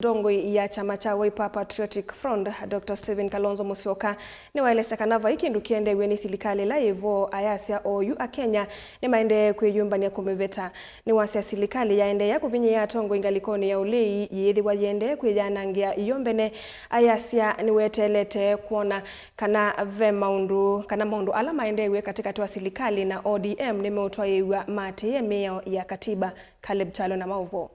Ndongoi ya chama cha Wiper Patriotic Front Dr. Kalonzo Musyoka Niwaelesya Kana Kindu Kiendeewe ni Silikali la Yivo Ayasya oyu Akenya Nimaendee Kwiyumbania Kumiveta Niwaelesya Silikali yaendeea kuvinyia tongo ingalikoni ya ulei yithi wayende kwiyanangia iyombene Ayasya niwetelete kuona kana maundu ala maendeewe katikati wa Silikali na ODM nimeutwaiwa mate meo ya katiba Chalo na mauvo.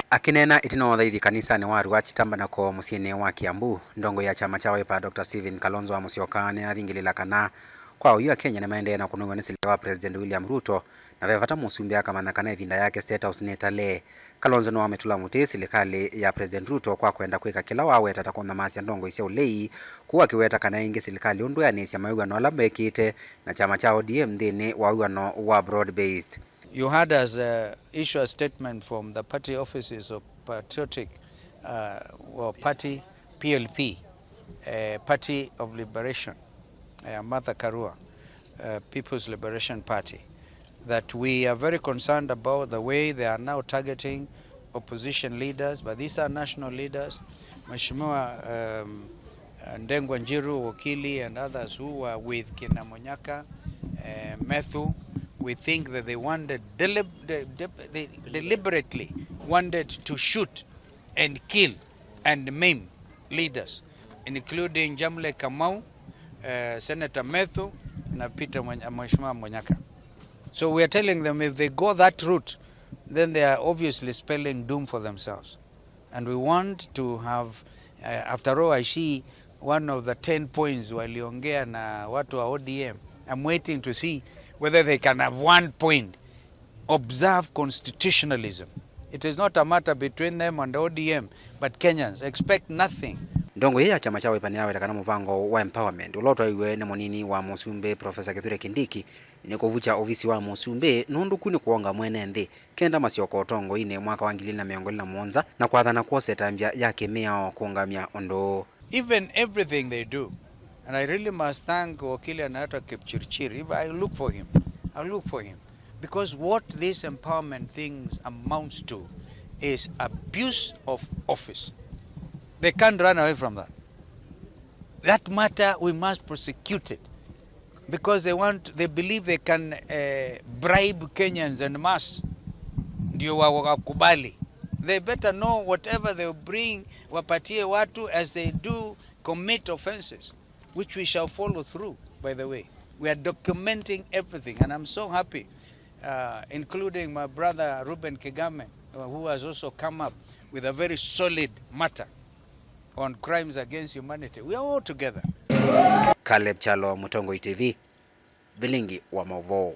Akinena itino thaithi kanisa ni waru achitamba nako musiene wa Kiambu Ndongoi ya chama cha Wiper Dr. Kalonzo Musyoka ni athingilila kana kwa uyu Akenya Nimaendee na kunungwa ni Silikali wa President William Ruto na vevata musumbi akamana kana ivinda yake State House netale. Kalonzo no ametula muti Silikali ya President Ruto kwa kwenda kwika kila wawe tatakona masya Ndongoi cia ulei kuwa Kuweta kana ingi Silikali undu yanisya mawigano ala mekite na chama cha ODM thini wa wigano wa broad based. You had us issue a statement from the party offices of Patriotic or Party PLP, Party of Liberation, Martha Karua, People's Liberation Party, that we are very concerned about the way they are now targeting opposition leaders, but these are national leaders. Mheshimiwa Ndongoi, Wakili and others who are with Kina Monyaka, Methu. We think that they wanted they deliberately wanted to shoot and kill and maim leaders, including Jamle Kamau, Senator Methu, and Peter Mheshimiwa Monyaka. So we are telling them if they go that route, then they are obviously spelling doom for themselves. And we want to have, after all, I see one of the 10 points waliongea na watu wa ODM. I'm waiting to see whether they can have 1 point. Observe constitutionalism. It is not a matter between them and ODM, but Kenyans expect nothing. Ndongoi ya chama cha Wiper niaweta kana muvango wa empowerment ulotwa iwe ni munini wa musumbe Professor Kithure Kindiki ni kuvucha ofisi wa musumbe nundu kuni kuonga mwene nthi kenda Musyoka otongo ine mwaka wa 2021 na kwathana kwose tambia yake mea kuungamia ondo. Even everything they do. And I really must thank Wakili Anata Kipchirchir. If I look for him, I'll look for him. Because what these empowerment things amounts to is abuse of office. They can't run away from that. That matter, we must prosecute it. Because they believe they can bribe Kenyans en masse. Ndio wakubali. They better know whatever they bring, wapatie watu as they do commit offenses, which we shall follow through, by the way. We are documenting everything, and I'm so happy, including my brother Ruben Kigame, who has also come up with a very solid matter on crimes against humanity. We are all together. Chalo, Ndongoi TV, Bilingi wa Mavo.